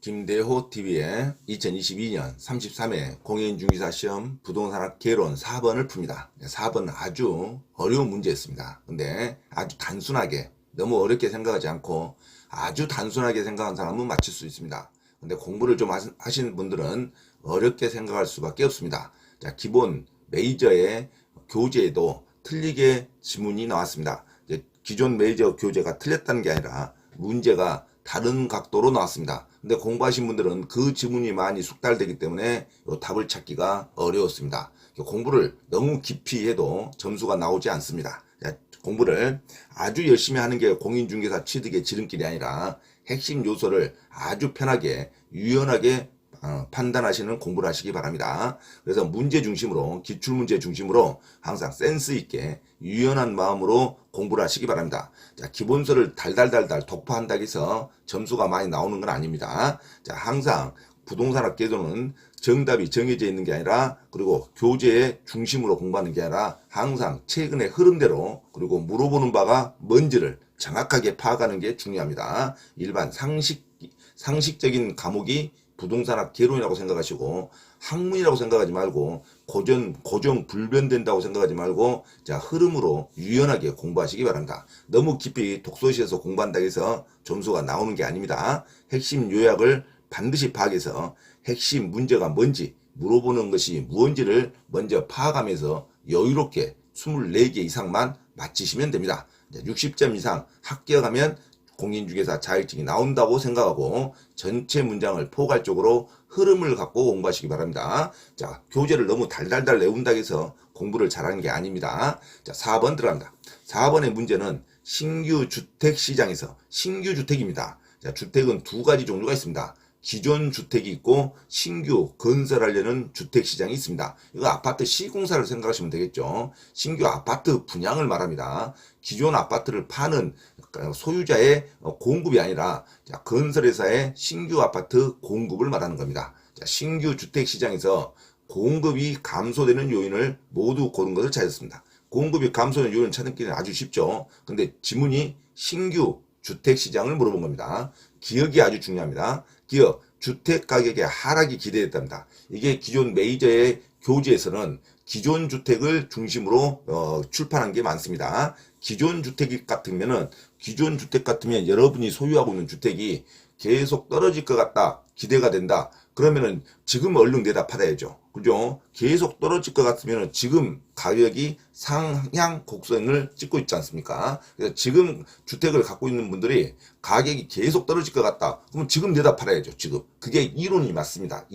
김대호 TV의 2022년 33회 공인중개사 시험 부동산학 개론 4번을 풉니다. 4번은 아주 어려운 문제였습니다. 근데 아주 단순하게 너무 어렵게 생각하지 않고 아주 단순하게 생각한 사람은 맞출 수 있습니다. 근데 공부를 좀 하시는 분들은 어렵게 생각할 수밖에 없습니다. 자, 기본 메이저의 교재에도 틀리게 지문이 나왔습니다. 기존 메이저 교재가 틀렸다는 게 아니라 문제가 다른 각도로 나왔습니다. 근데 공부하신 분들은 그 지문이 많이 숙달되기 때문에 답을 찾기가 어려웠습니다. 공부를 너무 깊이 해도 점수가 나오지 않습니다. 공부를 아주 열심히 하는 게 공인중개사 취득의 지름길이 아니라 핵심 요소를 아주 편하게 유연하게 판단하시는 공부를 하시기 바랍니다. 그래서 문제 중심으로, 기출문제 중심으로 항상 센스 있게 유연한 마음으로 공부를 하시기 바랍니다. 자, 기본서를 달달달달 독파한다고 해서 점수가 많이 나오는 건 아닙니다. 자, 항상 부동산학 개론은 정답이 정해져 있는 게 아니라, 그리고 교재의 중심으로 공부하는 게 아니라 항상 최근의 흐름대로, 그리고 물어보는 바가 뭔지를 정확하게 파악하는 게 중요합니다. 일반 상식적인 과목이 부동산학 개론이라고 생각하시고, 학문이라고 생각하지 말고, 고정 불변된다고 생각하지 말고, 자, 흐름으로 유연하게 공부하시기 바랍니다. 너무 깊이 독서실에서 공부한다고 해서 점수가 나오는 게 아닙니다. 핵심 요약을 반드시 파악해서 핵심 문제가 뭔지, 물어보는 것이 무언지를 먼저 파악하면서 여유롭게 24개 이상만 맞히시면 됩니다. 60점 이상 합격하면 공인중개사 자격증이 나온다고 생각하고 전체 문장을 포괄적으로 흐름을 갖고 공부하시기 바랍니다. 자, 교재를 너무 달달달 외운다고 해서 공부를 잘하는 게 아닙니다. 자, 4번 들어갑니다. 4번의 문제는 신규 주택 시장에서, 신규 주택입니다. 자, 주택은 두 가지 종류가 있습니다. 기존 주택이 있고 신규 건설하려는 주택 시장이 있습니다. 이거 아파트 시공사를 생각하시면 되겠죠. 신규 아파트 분양을 말합니다. 기존 아파트를 파는 소유자의 공급이 아니라 건설회사의 신규 아파트 공급을 말하는 겁니다. 자, 신규 주택 시장에서 공급이 감소되는 요인을 모두 고른 것을 찾았습니다. 공급이 감소되는 요인을 찾는 게 아주 쉽죠. 근데 지문이 신규 주택 시장을 물어본 겁니다. 기억이 아주 중요합니다. 기억, 주택 가격의 하락이 기대됐답니다. 이게 기존 메이저의 교재에서는 기존 주택을 중심으로 출판한 게 많습니다. 기존 주택 같으면 여러분이 소유하고 있는 주택이 계속 떨어질 것 같다, 기대가 된다. 그러면은 지금 얼른 내다 팔아야죠. 그죠? 계속 떨어질 것 같으면 지금 가격이 상향 곡선을 찍고 있지 않습니까? 그래서 지금 주택을 갖고 있는 분들이 가격이 계속 떨어질 것 같다. 그러면 지금 내다 팔아야죠. 지금. 그게 이론이 맞습니다.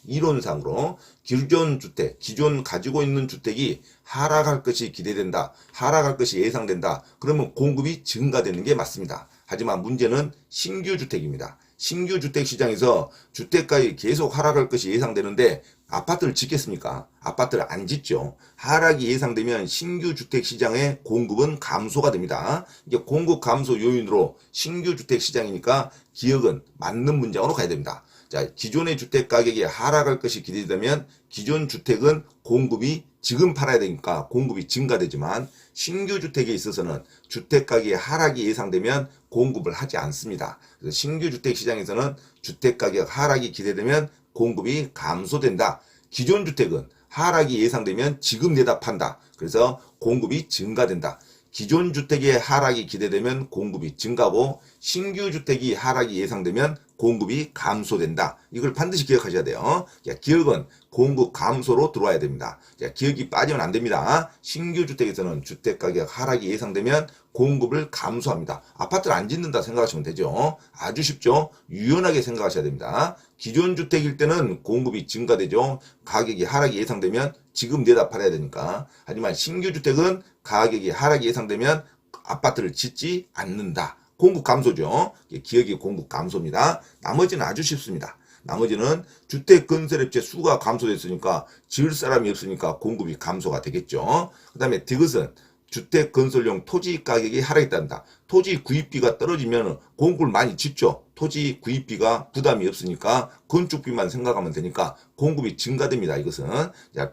이론상으로 기존 가지고 있는 주택이 하락할 것이 기대된다. 하락할 것이 예상된다. 그러면 공급이 증가되는 게 맞습니다. 하지만 문제는 신규 주택입니다. 신규 주택 시장에서 주택가격이 계속 하락할 것이 예상되는데 아파트를 짓겠습니까? 아파트를 안 짓죠. 하락이 예상되면 신규 주택 시장의 공급은 감소가 됩니다. 이게 공급 감소 요인으로 신규 주택 시장이니까 기억은 맞는 문장으로 가야 됩니다. 자, 기존의 주택 가격이 하락할 것이 기대되면 기존 주택은 공급이 지금 팔아야 되니까 공급이 증가되지만 신규 주택에 있어서는 주택 가격의 하락이 예상되면 공급을 하지 않습니다. 그래서 신규 주택 시장에서는 주택 가격 하락이 기대되면 공급이 감소된다. 기존 주택은 하락이 예상되면 지금 내다 판다. 그래서 공급이 증가된다. 기존 주택의 하락이 기대되면 공급이 증가하고 신규 주택이 하락이 예상되면 공급이 감소된다. 이걸 반드시 기억하셔야 돼요. 기억은 공급 감소로 들어와야 됩니다. 기억이 빠지면 안 됩니다. 신규 주택에서는 주택 가격 하락이 예상되면 공급을 감소합니다. 아파트를 안 짓는다 생각하시면 되죠. 아주 쉽죠. 유연하게 생각하셔야 됩니다. 기존 주택일 때는 공급이 증가되죠. 가격이 하락이 예상되면 지금 내다 팔아야 되니까. 하지만 신규 주택은 가격이 하락이 예상되면 아파트를 짓지 않는다. 공급 감소죠. 기억이 공급 감소입니다. 나머지는 아주 쉽습니다. 나머지는 주택 건설업체 수가 감소됐으니까 지을 사람이 없으니까 공급이 감소가 되겠죠. 그 다음에 디귿은 주택 건설용 토지 가격이 하락했답니다. 토지 구입비가 떨어지면 공급을 많이 짓죠. 토지 구입비가 부담이 없으니까 건축비만 생각하면 되니까 공급이 증가됩니다. 이것은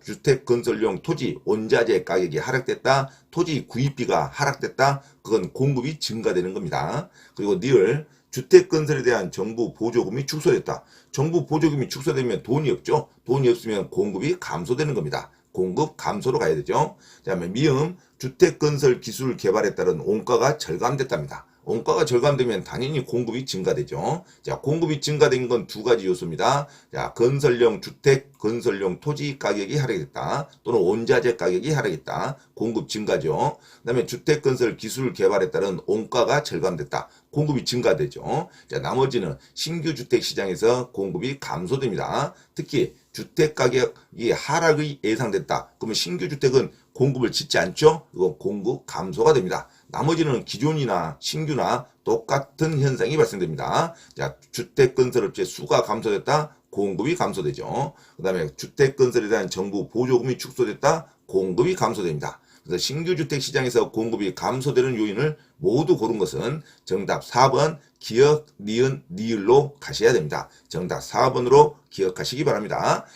주택 건설용 토지 원자재 가격이 하락됐다. 토지 구입비가 하락됐다. 그건 공급이 증가되는 겁니다. 그리고 리을 주택건설에 대한 정부 보조금이 축소됐다. 정부 보조금이 축소되면 돈이 없죠. 돈이 없으면 공급이 감소되는 겁니다. 공급 감소로 가야 되죠. 그다음에 미음 주택건설 기술 개발에 따른 원가가 절감됐답니다. 원가가 절감되면 당연히 공급이 증가되죠. 자, 공급이 증가된 건 두 가지 요소입니다. 자, 건설용 주택, 건설용 토지 가격이 하락했다. 또는 원자재 가격이 하락했다. 공급 증가죠. 그 다음에 주택건설 기술 개발에 따른 원가가 절감됐다. 공급이 증가되죠. 자, 나머지는 신규 주택 시장에서 공급이 감소됩니다. 특히 주택 가격이 하락이 예상됐다. 그러면 신규 주택은 공급을 짓지 않죠? 이건 공급 감소가 됩니다. 나머지는 기존이나 신규나 똑같은 현상이 발생됩니다. 자, 주택건설업체 수가 감소됐다. 공급이 감소되죠. 그 다음에 주택건설에 대한 정부 보조금이 축소됐다. 공급이 감소됩니다. 그래서 신규 주택 시장에서 공급이 감소되는 요인을 모두 고른 것은 정답 4번 기억, 니은, 니을로 가셔야 됩니다. 정답 4번으로 기억하시기 바랍니다.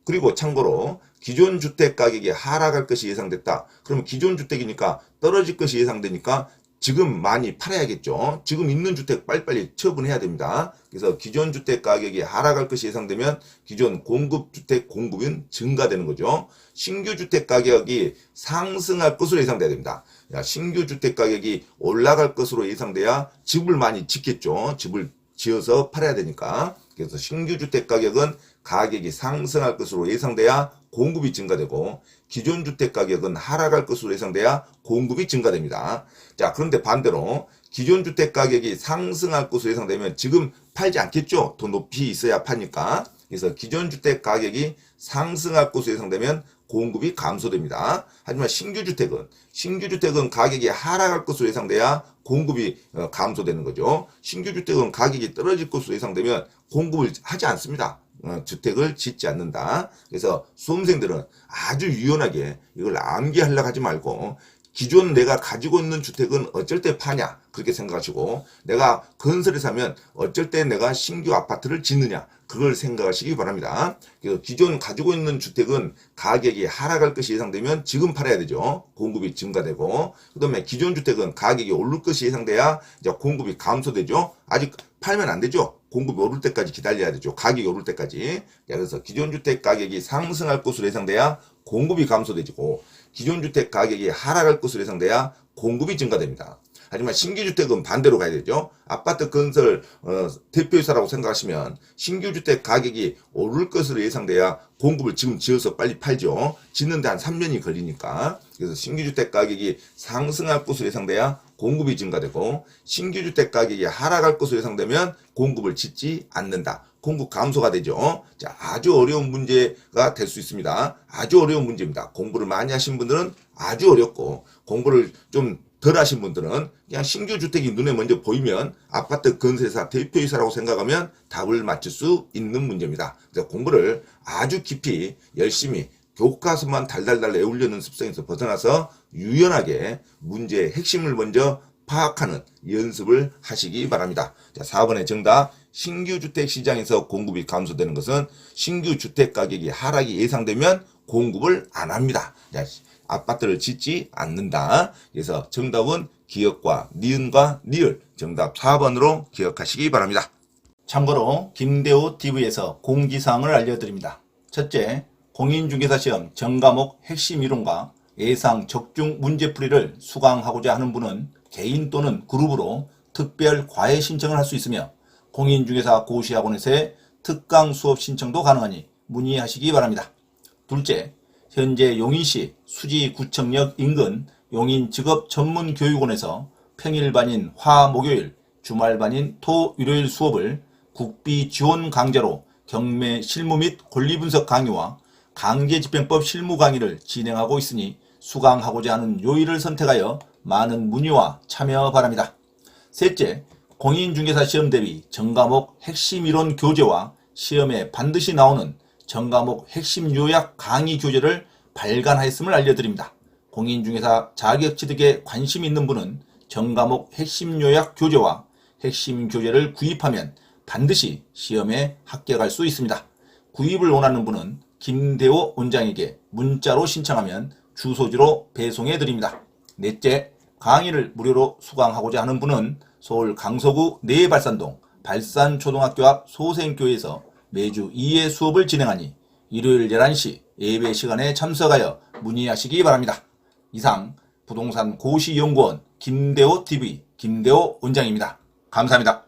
그리고 참고로 기존 주택 가격이 하락할 것이 예상됐다. 그러면 기존 주택이니까 떨어질 것이 예상되니까 지금 많이 팔아야겠죠. 지금 있는 주택 빨리빨리 처분해야 됩니다. 그래서 기존 주택 가격이 하락할 것이 예상되면 기존 공급 주택 공급은 증가되는 거죠. 신규 주택 가격이 상승할 것으로 예상돼야 됩니다. 신규 주택 가격이 올라갈 것으로 예상돼야 집을 많이 짓겠죠. 집을 지어서 팔아야 되니까. 그래서 신규 주택 가격은 가격이 상승할 것으로 예상돼야 공급이 증가되고 기존 주택 가격은 하락할 것으로 예상돼야 공급이 증가됩니다. 자, 그런데 반대로 기존 주택 가격이 상승할 것으로 예상되면 지금 팔지 않겠죠. 더 높이 있어야 파니까. 그래서 기존 주택 가격이 상승할 것으로 예상되면 공급이 감소됩니다. 하지만 신규 주택은 가격이 하락할 것으로 예상돼야 공급이 감소되는 거죠. 신규 주택은 가격이 떨어질 것으로 예상되면 공급을 하지 않습니다. 주택을 짓지 않는다. 그래서 수험생들은 아주 유연하게 이걸 암기하려고 하지 말고 기존 내가 가지고 있는 주택은 어쩔 때 파냐 그렇게 생각하시고 내가 건설해서 하면 어쩔 때 내가 신규 아파트를 짓느냐 그걸 생각하시기 바랍니다. 그래서 기존 가지고 있는 주택은 가격이 하락할 것이 예상되면 지금 팔아야 되죠. 공급이 증가되고 그 다음에 기존 주택은 가격이 오를 것이 예상돼야 이제 공급이 감소되죠. 아직 팔면 안 되죠. 공급이 오를 때까지 기다려야 되죠. 가격이 오를 때까지. 그래서 기존 주택 가격이 상승할 것으로 예상돼야 공급이 감소되고 기존 주택 가격이 하락할 것으로 예상돼야 공급이 증가됩니다. 하지만 신규 주택은 반대로 가야 되죠. 아파트 건설 대표이사라고 생각하시면 신규 주택 가격이 오를 것으로 예상돼야 공급을 지금 지어서 빨리 팔죠. 짓는데 한 3년이 걸리니까. 그래서 신규 주택 가격이 상승할 것으로 예상돼야 공급이 증가되고 신규 주택 가격이 하락할 것으로 예상되면 공급을 짓지 않는다. 공급 감소가 되죠. 자, 아주 어려운 문제가 될 수 있습니다. 아주 어려운 문제입니다. 공부를 많이 하신 분들은 아주 어렵고 공부를 좀 덜 하신 분들은 그냥 신규 주택이 눈에 먼저 보이면 아파트 건설회사 대표이사라고 생각하면 답을 맞출 수 있는 문제입니다. 그래서 공부를 아주 깊이 열심히 교과서만 달달달 외우려는 습성에서 벗어나서 유연하게 문제의 핵심을 먼저 파악하는 연습을 하시기 바랍니다. 자, 4번의 정답. 신규 주택 시장에서 공급이 감소되는 것은 신규 주택 가격이 하락이 예상되면 공급을 안 합니다. 자, 아파트를 짓지 않는다. 그래서 정답은 기억과 니은과 니을 정답 4번으로 기억하시기 바랍니다. 참고로 김대호 TV에서 공지사항을 알려드립니다. 첫째, 공인중개사 시험 전과목 핵심 이론과 예상 적중 문제풀이를 수강하고자 하는 분은 개인 또는 그룹으로 특별 과외 신청을 할 수 있으며 공인중개사 고시학원에서의 특강 수업 신청도 가능하니 문의하시기 바랍니다. 둘째, 현재 용인시 수지구청역 인근 용인직업전문교육원에서 평일반인 화, 목요일, 주말반인 토, 일요일 수업을 국비 지원 강좌로 경매 실무 및 권리분석 강의와 강제집행법 실무 강의를 진행하고 있으니 수강하고자 하는 요일을 선택하여 많은 문의와 참여 바랍니다. 셋째, 공인중개사 시험 대비 전과목 핵심 이론 교재와 시험에 반드시 나오는 전과목 핵심 요약 강의 교재를 발간하였음을 알려드립니다. 공인중개사 자격 취득에 관심 있는 분은 전과목 핵심 요약 교재와 핵심 교재를 구입하면 반드시 시험에 합격할 수 있습니다. 구입을 원하는 분은 김대호 원장에게 문자로 신청하면 주소지로 배송해 드립니다. 넷째, 강의를 무료로 수강하고자 하는 분은 서울 강서구 내발산동 발산초등학교 앞 소생교회에서 매주 2회 수업을 진행하니 일요일 11시 예배 시간에 참석하여 문의하시기 바랍니다. 이상 부동산 고시연구원 김대호 TV 김대호 원장입니다. 감사합니다.